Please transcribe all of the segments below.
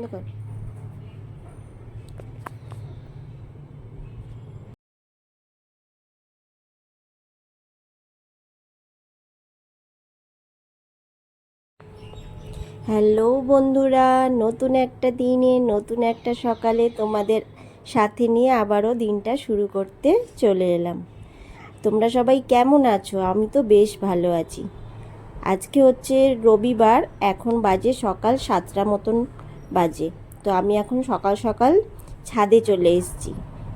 দেখো, হ্যালো বন্ধুরা, নতুন একটা দিনে নতুন একটা সকালে তোমাদের সাথে নিয়ে আবারও দিনটা শুরু করতে চলে এলাম। তোমরা সবাই কেমন আছো? আমি তো বেশ ভালো আছি। আজকে হচ্ছে রবিবার, এখন বাজে সকাল 7টা মতন বাজে। তো আমি এখন সকাল সকাল ছাদে চলে এসেছি।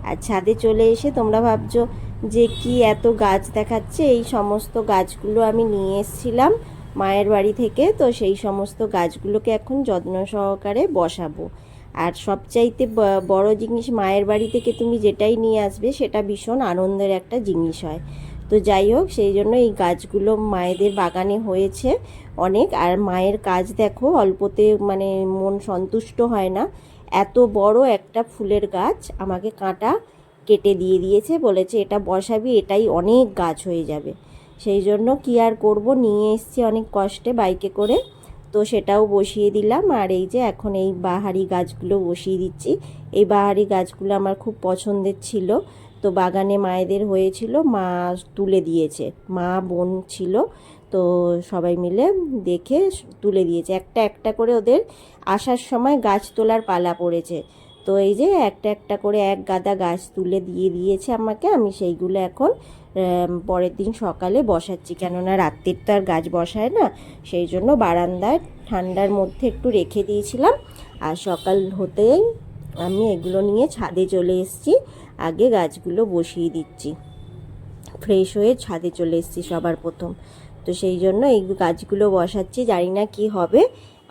আর ছাদে চলে এসে তোমরা ভাবছো যে কি এত গাছ দেখাচ্ছে, এই সমস্ত গাছগুলো আমি নিয়ে এসেছিলাম মায়ের বাড়ি থেকে। তো সেই সমস্ত গাছগুলোকে এখন যত্ন সহকারে বসাবো। আর সবচাইতে বড় জিনিস, মায়ের বাড়ি থেকে তুমি যেটাই নিয়ে আসবে সেটা ভীষণ আনন্দের একটা জিনিস হয়। তো যাই হোক, সেই জন্য এই গাছগুলো মায়েদের বাগানে হয়েছে অনেক। আর মায়ের কাজ দেখো, অল্পতে মানে মন সন্তুষ্ট হয় না। এত বড় একটা ফুলের গাছ আমাকে কাঁটা কেটে দিয়ে দিয়েছে, বলেছে এটা বসাবি, এটাই অনেক গাছ হয়ে যাবে। সেই জন্য কি আর করব, নিয়ে এসেছি অনেক কষ্টে বাইকে করে। তো সেটাও বসিয়ে দিলাম। আর এই যে এখন এই বাহারি গাছগুলো বসিয়ে দিচ্ছি। এই বাহারি গাছগুলো আমার খুব পছন্দের ছিল। তো বাগানে মায়েদের হয়েছিল, মা তুলে দিয়েছে, মা বোন ছিল, তো সবাই মিলে দেখে তুলে দিয়েছে। একটা একটা করে ওদের আসার সময় গাছ তোলার পালা পড়েছে। তো এই যে একটা একটা করে এক গাদা গাছ তুলে দিয়ে দিয়েছে আমাকে। আমি সেইগুলো এখন পরের দিন সকালে বসাচ্ছি, কেননা রাত্রির তো আর গাছ বসায় না। সেই জন্য বারান্দায় ঠান্ডার মধ্যে একটু রেখে দিয়েছিলাম। আর সকাল হতেই আমি এগুলো নিয়ে ছাদে চলে এসেছি। আগে গাছগুলো বসিয়ে দিচ্ছি। ফ্রেশ হয়ে ছাদে চলে এসেছি সবার প্রথম। তো সেই জন্য এই গাছগুলো বসাচ্ছি, জানি না কি হবে,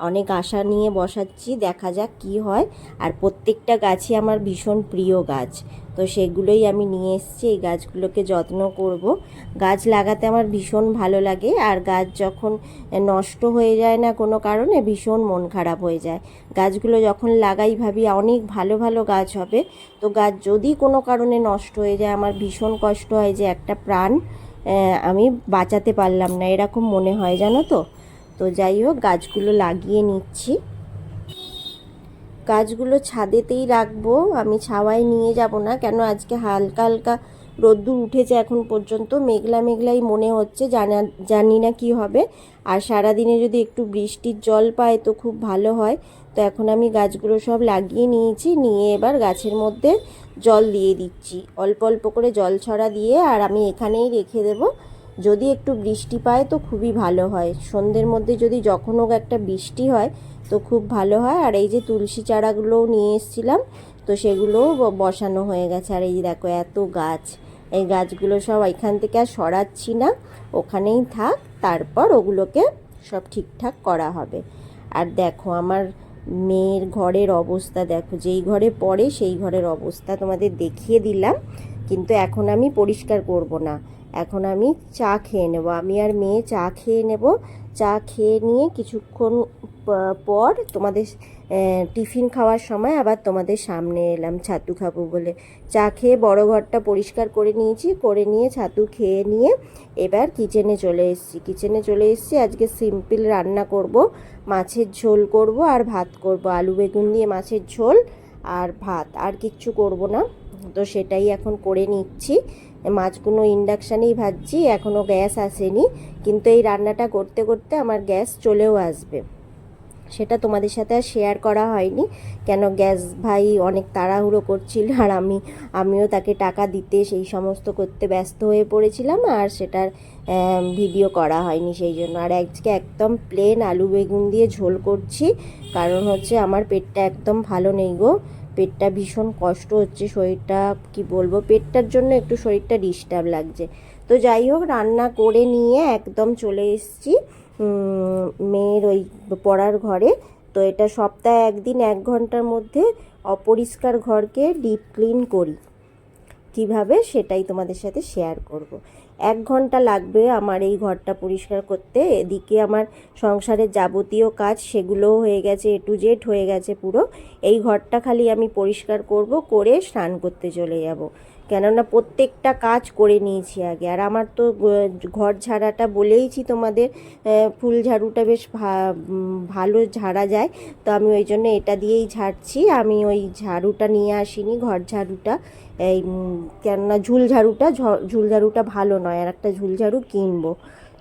অনেক আশা নিয়ে বসাচ্ছি, দেখা যাক কি হয়। আর প্রত্যেকটা গাছই আমার ভীষণ প্রিয় গাছ। তো সেগুলোই আমি নিয়ে এসেছি, এই গাছগুলোকে যত্ন করব। গাছ লাগাতে আমার ভীষণ ভালো লাগে। আর গাছ যখন নষ্ট হয়ে যায় না কোনো কারণে, ভীষণ মন খারাপ হয়ে যায়। গাছগুলো যখন লাগাই ভাবি অনেক ভালো ভালো গাছ হবে, তো গাছ যদি কোনো কারণে নষ্ট হয়ে যায় আমার ভীষণ কষ্ট হয়, যে একটা প্রাণ আমি বাঁচাতে পারলাম না, এরকম মনে হয়, জানো তো। তো যাই হোক, গাছগুলো লাগিয়ে নিচ্ছি। গাছগুলো ছাদেতেই রাখবো, আমি ছাওয়ায় নিয়ে যাব না, কেন আজকে হালকা হালকা রোদ্দুর উঠেছে, এখন পর্যন্ত মেঘলা মেঘলাই মনে হচ্ছে, জানি না কি হবে। আর সারাদিনে যদি একটু বৃষ্টির জল পায় তো খুব ভালো হয়। তো এখন আমি গাছগুলো সব লাগিয়ে নিয়েছি, নিয়ে এবার গাছের মধ্যে জল দিয়ে দিচ্ছি, অল্প অল্প করে জল ছড়া দিয়ে। আর আমি এখানেই রেখে দেব, যদি একটু বৃষ্টি পায় তো খুবই ভালো হয়। সন্ধ্যের মধ্যে যদি যখন হোক একটা বৃষ্টি হয় তো খুব ভালো হয়। আর এই যে তুলসী চারাগুলোও নিয়ে এসেছিলাম, তো সেগুলোও বসানো হয়ে গেছে। আর এই যে দেখো এত গাছ, এই গাছগুলো সব এখান থেকে আর সরাচ্ছি না, ওখানেই থাক, তারপর ওগুলোকে সব ঠিকঠাক করা হবে। আর দেখো আমার মেয়ের ঘরের অবস্থা দেখো, যেই ঘরে পড়ে সেই ঘরের অবস্থা তোমাদের দেখিয়ে দিলাম, কিন্তু এখন আমি পরিষ্কার করব না। এখন আমি চা খেয়ে নেব, আমি আর মেয়ে চা খেয়ে নেব। চা খেয়ে নিয়ে কিছুক্ষণ পর তোমাদের টিফিন খাওয়ার সময় আবার তোমাদের সামনে এলাম ছাতু খাবো বলে। চা খেয়ে বড় ঘরটা পরিষ্কার করে নিয়েছি, করে নিয়ে ছাতু খেয়ে নিয়ে এবার কিচেনে চলে এসেছি। আজকে সিম্পল রান্না করব, মাছের ঝোল করব আর ভাত করব, আলু বেগুন দিয়ে মাছের ঝোল আর ভাত, আর কিচ্ছু করব না। তো সেটাই এখন করে নিচ্ছি। মাছগুলো ইন্ডাকশানেই ভাজছি, এখনও গ্যাস আসেনি, কিন্তু এই রান্নাটা করতে করতে আমার গ্যাস চলেও আসবে। সেটা তোমাদের সাথে আর শেয়ার করা হয়নি, কেন গ্যাস ভাই অনেক তাড়াহুড়ো করছিল, আর আমিও তাকে টাকা দিতে সেই সমস্ত করতে ব্যস্ত হয়ে পড়েছিলাম, আর সেটার ভিডিও করা হয়নি সেই জন্য। আর আজকে একদম প্লেন আলু বেগুন দিয়ে ঝোল করছি, কারণ হচ্ছে আমার পেটটা একদম ভালো নেই গো, পেটটা ভীষণ কষ্ট হচ্ছে, শরীরটা কি বলবো, পেটটার জন্য একটু শরীরটা ডিস্টার্ব লাগছে। তো যাই হোক, রান্না করে নিয়ে একদম চলে এসেছি মেয়ের ওই পড়ার ঘরে। তো এটা সপ্তাহে একদিন 1 ঘন্টার মধ্যে অপরিষ্কার ঘরকে ডিপ ক্লিন করি, কিভাবে সেটাই তোমাদের সাথে শেয়ার করব। 1 ঘন্টা লাগবে আমার এই ঘরটা পরিষ্কার করতে। এদিকে আমার সংসারের যাবতীয় কাজ সেগুলোও হয়ে গেছে, A to Z হয়ে গেছে পুরো। এই ঘরটা খালি আমি পরিষ্কার করব, করে স্নান করতে চলে যাব। কেননা প্রত্যেকটা কাজ করে নিয়েছি আগে। আর আমার তো ঘর ঝাড়াটা বলেইছি তোমাদের, ফুল ঝাড়ুটা বেশ ভালো ঝাড়া যায়, তো আমি ওই জন্য এটা দিয়েই ঝাড়ছি। আমি ওই ঝাড়ুটা নিয়ে আসিনি, ঘর ঝাড়ুটা, এই কেননা ঝুল ঝাড়ুটা ভালো নয়, আর একটা ঝুল ঝাড়ু কিনবো।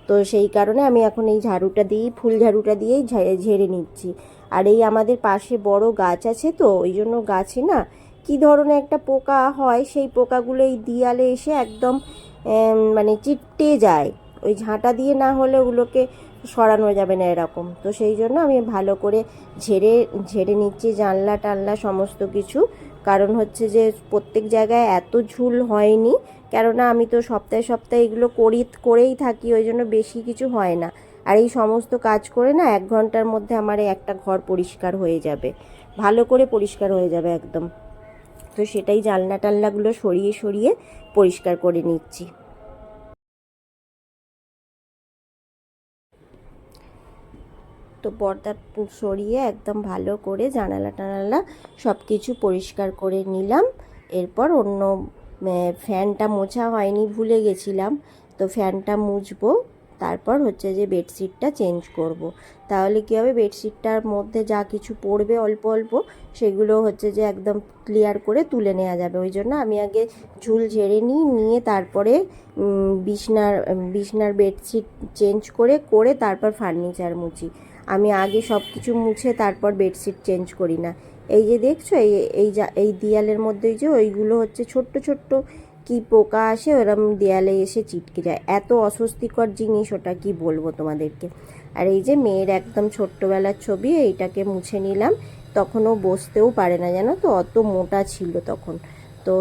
তো সেই কারণে আমি এখন এই ঝাড়ুটা দিয়েই, ফুল ঝাড়ুটা দিয়েই ঝেড়ে নিচ্ছি। আর এই আমাদের পাশে বড় গাছ আছে, তো ওই জন্য গাছে না কী ধরনের একটা পোকা হয়, সেই পোকাগুলো এই দিয়ালে এসে একদম মানে চিপটে যায়। ওই ঝাঁটা দিয়ে না হলে ওগুলোকে সরানো যাবে না এরকম। তো সেই জন্য আমি ভালো করে ঝেড়ে ঝেড়ে নিচ্ছি জানলা টানলা সমস্ত কিছু। কারণ হচ্ছে যে প্রত্যেক জায়গায় এত ঝুল হয়নি, কেননা আমি তো সপ্তাহে সপ্তাহে এগুলো করেই থাকি, ওই জন্য বেশি কিছু হয় না। আর এই সমস্ত কাজ করে না 1 ঘন্টার মধ্যে আমার এই একটা ঘর পরিষ্কার হয়ে যাবে, ভালো করে পরিষ্কার হয়ে যাবে একদম। তো সেটাই জানলা টাল্লাগুলো সরিয়ে সরিয়ে পরিষ্কার করে নিচ্ছি। তো পর্দা সরিয়ে একদম ভালো করে জানালা টানালা সব কিছু পরিষ্কার করে নিলাম। এরপর অন্য ফ্যানটা মোছা হয়নি, ভুলে গেছিলাম, তো ফ্যানটা মুছবো। তারপর হচ্ছে যে বেডশিটটা চেঞ্জ করব। তাহলে কী হবে, বেডশিটটার মধ্যে যা কিছু পড়বে অল্প অল্প, সেগুলো হচ্ছে যে একদম ক্লিয়ার করে তুলে নেওয়া যাবে। ওই জন্য আমি আগে ঝুল ঝেড়ে নিয়ে তারপরে বিছনার বেডশিট চেঞ্জ করে তারপর ফার্নিচার মুছি। আমি আগে সব কিছু মুছে তারপর বেডশিট চেঞ্জ করি না। এই যে দেখছো, এই দেয়ালের মধ্যে যে ওইগুলো হচ্ছে ছোট্ট ছোট্ট কি পোকা আসে, ওরম দেয়ালে এসে চিটকে যায়, এত অস্বস্তিকর জিনিস ওটা, কি বলবো তোমাদেরকে। আর এই যে মেয়ের একদম ছোট্টবেলার ছবি, এইটাকে মুছে নিলাম। তখনও বসতেও পারে না, জানো তো, অত মোটা ছিল তখন। তো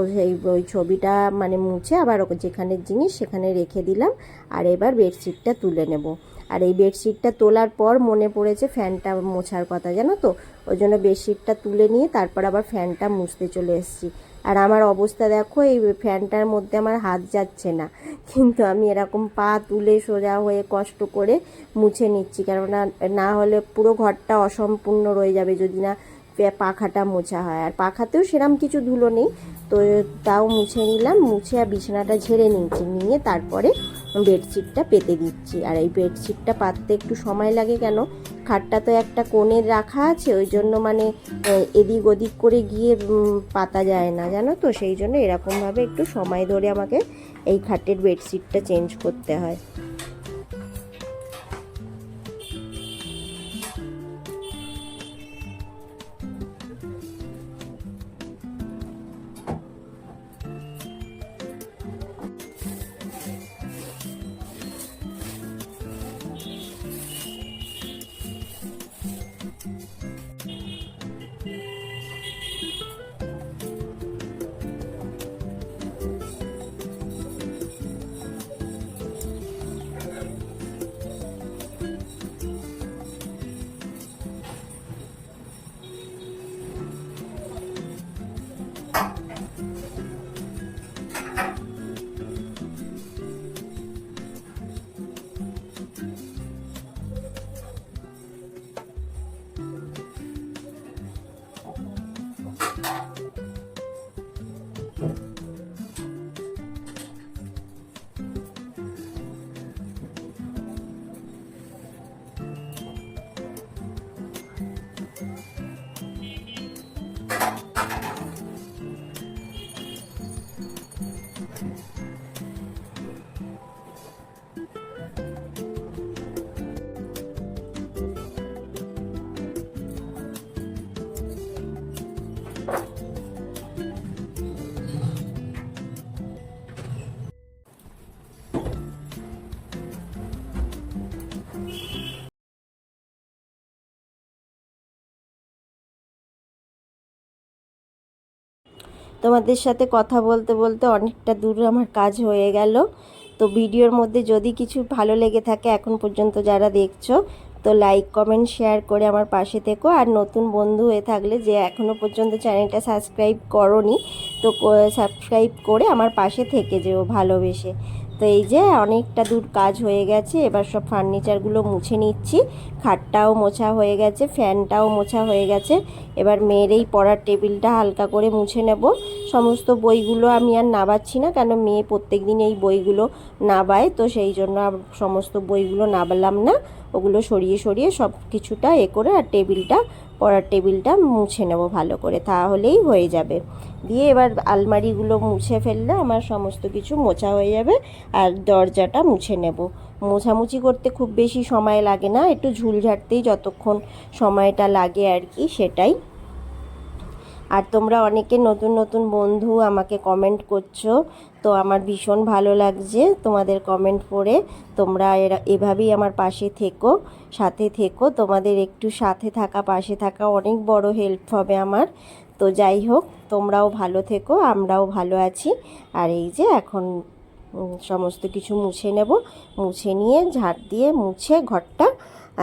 ওই ছবিটা মানে মুছে আবার যেখানে জিনিস সেখানে রেখে দিলাম। আর এবার বেডশিটটা তুলে নেব। আর এই বেডশিটটা তোলার পর মনে পড়েছে ফ্যানটা মোছার কথা, জানো তো, ওই জন্য বেডশিটটা তুলে নিয়ে তারপর আবার ফ্যানটা মুছতে চলে এসেছি। আর আমার অবস্থা দেখো, এই ফ্যানটার মধ্যে আমার হাত যাচ্ছে না, কিন্তু আমি এরকম পা তুলে সোজা হয়ে কষ্ট করে মুছে নিচ্ছি, কেননা না হলে পুরো ঘরটা অসম্পূর্ণ রয়ে যাবে যদি না পাখাটা মোছা হয়। আর পাখাতেও সেরম কিছু ধুলো নেই, তো তাও মুছে নিলাম। মুছে আর বিছানাটা ঝেড়ে নিয়ে তারপরে বেডশিটটা পেতে দিচ্ছি। আর এই বেডশিটটা পাততে একটু সময় লাগে, কেন, খাটটা তো একটা কোণে রাখা আছে, ওই জন্য মানে এদিক ওদিক করে গিয়ে পাতা যায় না, জানো তো, সেই জন্য এরকমভাবে একটু সময় ধরে আমাকে এই খাটের বেডশিটটা চেঞ্জ করতে হয়। তোমাদের সাথে কথা বলতে বলতে অনেকটা দূর আমার কাজ হয়ে গেল। তো ভিডিওর মধ্যে যদি কিছু ভালো লেগে থাকে এখন পর্যন্ত যারা দেখছো, তো লাইক কমেন্ট শেয়ার করে আমার পাশে থেকো। আর নতুন বন্ধু হয়ে থাকলে, যে এখনও পর্যন্ত চ্যানেলটা সাবস্ক্রাইব করোনি, তো সাবস্ক্রাইব করে আমার পাশে থেকে যেও ভালোবেসে। তো তো এই যে অনেকটা দূর কাজ হয়ে গেছে, এবার সব ফার্নিচারগুলো মুছে নিচ্ছি। খাটটাও মোছা হয়ে গেছে, ফ্যানটাও মোছা হয়ে গেছে। এবার মেয়ের এই পড়ার টেবিলটা হালকা করে মুছে নেব। সমস্ত বইগুলো আমি আর নাবাচ্ছি না, কেন মেয়ে প্রত্যেক দিন এই বইগুলো নাবায়, তো সেই জন্য সমস্ত বইগুলো নাবালাম না। ওগুলো সরিয়ে সরিয়ে সব কিছুটা করে আর পড়ার টেবিলটা মুছে নেব ভালো করে, তাহলেই হয়ে যাবে। দিয়ে এবার আলমারিগুলো মুছে ফেললে আমার সমস্ত কিছু মোছা হয়ে যাবে। আর দরজাটা মুছে নেব। মোছামুছি করতে খুব বেশি সময় লাগে না, একটু ঝুল ঝাড়তেই যতক্ষণ সময়টা লাগে আর কি, সেটাই। আর তোমরা অনেকে নতুন নতুন বন্ধু আমাকে কমেন্ট করছো, তো আমার ভীষণ ভালো লাগছে তোমাদের কমেন্ট পড়ে। তোমরা এভাবেই আমার পাশে থেকো, সাথে থেকো। তোমাদের একটু সাথে থাকা, পাশে থাকা অনেক বড় হেল্প হবে আমার। তো যাই হোক, তোমরাও ভালো থেকো, আমরাও ভালো আছি। আর এই যে এখন সমস্ত কিছু মুছে নেব। মুছে নিয়ে ঝাড় দিয়ে মুছে ঘরটা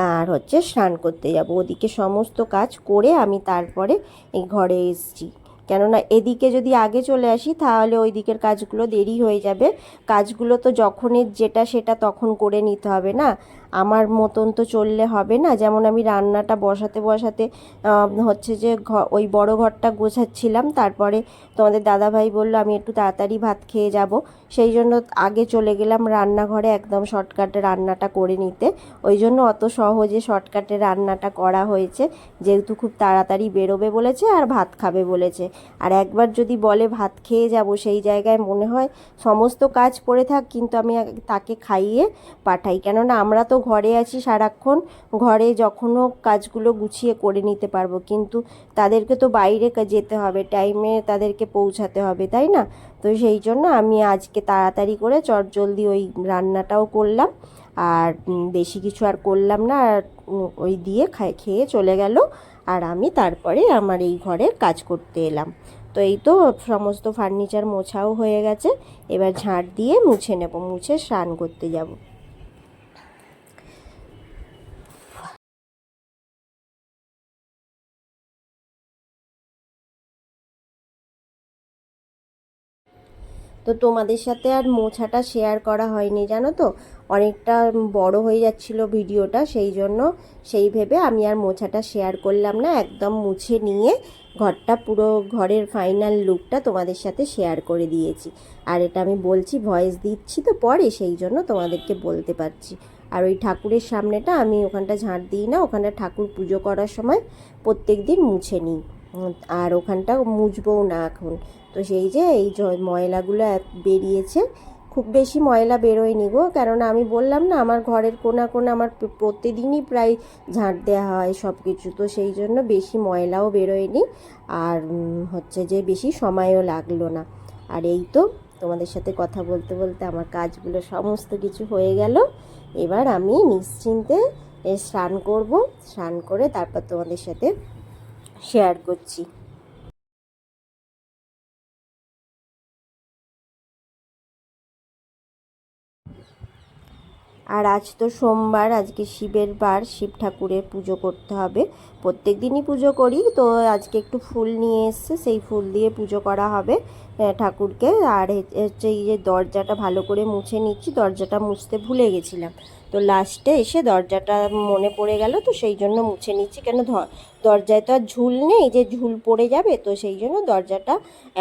আর স্নান করতে যাব। ওদিকে সমস্ত কাজ করে আমি তারপরে এই ঘরে এসেছি, কেননা এদিকে যদি আগে চলে আসি তাহলে ওই দিকের কাজগুলো দেরি হয়ে যাবে। কাজগুলো তো যখনের যেটা সেটা তখন করে নিতে হবে না, আমার মতন তো চললে হবে না। যেমন আমি রান্নাটা বসাতে বসাতে যে ওই বড় ঘরটা গোছাচ্ছিলাম, তারপরে তোমাদের দাদাভাই বলল আমি একটু তাড়াতাড়ি ভাত খেয়ে যাব, সেই জন্য আগে চলে গেলাম রান্নাঘরে একদম শর্টকাটে রান্নাটা করে নিতে। ওই জন্য অত সহজে শর্টকাটে রান্নাটা করা হয়েছে, যেহেতু খুব তাড়াতাড়ি বেরোবে বলেছে আর ভাত খাবে বলেছে। আর একবার যদি বলে ভাত খেয়ে যাব, সেই জায়গায় মনে হয় সমস্ত কাজ পড়ে থাক কিন্তু আমি তাকে খাইয়ে পাঠাই, কেননা আমরা তো ঘরে আছি সারাক্ষণ, ঘরে যখনও কাজগুলো গুছিয়ে করে নিতে পারবো, কিন্তু তাদেরকে তো বাইরে যেতে হবে, টাইমে তাদেরকে পৌঁছাতে হবে, তাই না? তো সেই জন্য আমি আজকে তাড়াতাড়ি করে চটজলদি ওই রান্নাটাও করলাম, আর বেশি কিছু আর করলাম না। আর ওই দিয়ে খেয়ে চলে গেল, আর আমি তারপরে আমার এই ঘরের কাজ করতে এলাম। তো এই তো সমস্ত ফার্নিচার মোছাও হয়ে গেছে, এবার ঝাঁট দিয়ে মুছে নেব, মুছে স্নান করতে যাব। তো তোমাদের সাথে আর মোছাটা শেয়ার করা হয়নি, জানো তো, অনেকটা বড় হয়ে যাচ্ছিল ভিডিওটা, সেই জন্য সেই ভেবে আমি আর মোছাটা শেয়ার করলাম না। একদম মুছে নিয়ে ঘরটা পুরো ঘরের ফাইনাল লুকটা তোমাদের সাথে শেয়ার করে দিয়েছি। আর এটা আমি বলছি, ভয়েস দিচ্ছি তো পরে, সেই জন্য তোমাদেরকে বলতে পারছি। আর ওই ঠাকুরের সামনেটা আমি ওখানটা ঝাঁট দিই না, ওখানটা ঠাকুর পুজো করার সময় প্রত্যেক দিন মুছে নিই, আর ওখানটা মুছবও না এখন। তো সেই যে এই ময়লাগুলো বেরিয়েছে, খুব বেশি ময়লা বেরোয়নি গো, কেননা আমি বললাম না আমার ঘরের কোনা কোনা আমার প্রতিদিনই প্রায় ঝাঁট দেওয়া হয় সব কিছু, তো সেই জন্য বেশি ময়লাও বেরোয়নি, আর যে বেশি সময়ও লাগলো না। আর এই তো তোমাদের সাথে কথা বলতে বলতে আমার কাজগুলো সমস্ত কিছু হয়ে গেল। এবার আমি নিশ্চিন্তে স্নান করব, স্নান করে তারপর তোমাদের সাথে শেয়ার করছি। আর আজ তো সোমবার, আজকে শিবের বার, শিব ঠাকুরের পুজো করতে হবে। প্রত্যেক দিনই পুজো করি, তো আজকে একটু ফুল নিয়ে এসছে, সেই ফুল দিয়ে পুজো করা হবে ঠাকুরকে। আর এই যে দরজাটা ভালো করে মুছে নিচ্ছি, দরজাটা মুছতে ভুলে গেছিলাম, তো লাস্টে এসে দরজাটা মনে পড়ে গেল, তো সেই জন্য মুছে নিচ্ছি। কেন দরজায় তো আর ঝুল নেই যে ঝুল পড়ে যাবে, তো সেই জন্য দরজাটা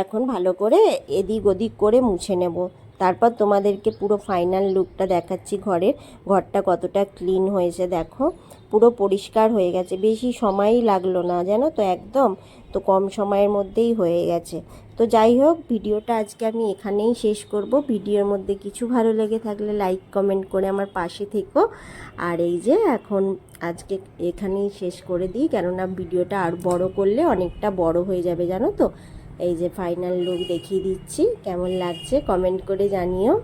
এখন ভালো করে এদিক ওদিক করে মুছে নেব। তারপর তোমাদেরকে পুরো ফাইনাল লুকটা দেখাচ্ছি ঘরের। ঘরটা কতটা ক্লিন হয়েছে দেখো, পুরো পরিষ্কার হয়ে গেছে, বেশি সময়ই লাগলো না জানো তো, একদম তো কম সময়ের মধ্যেই হয়ে গেছে। তো যাই হোক, ভিডিওটা আজকে আমি এখানেই শেষ করব। ভিডিওর মধ্যে কিছু ভালো লেগে থাকলে লাইক কমেন্ট করে আমার পাশে থেকো। আর এই যে এখন আজকে এখানেই শেষ করে দিই, কেননা ভিডিওটা আর বড় করলে অনেকটা বড় হয়ে যাবে জানো তো। এই যে ফাইনাল লুক দেখিয়ে দিচ্ছি, কেমন লাগছে কমেন্ট করে জানিও।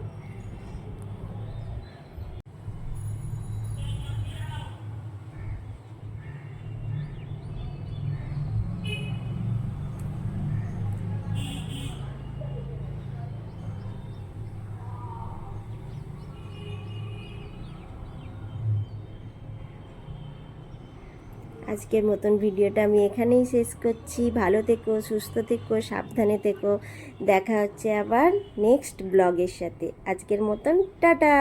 আজকের মতন ভিডিওটা আমি এখানেই শেষ করছি। ভালো থেকো, সুস্থ থেকো, সাবধানে থেকো। দেখা হচ্ছে আবার নেক্সট ব্লগের সাথে। আজকের মতন টাটা।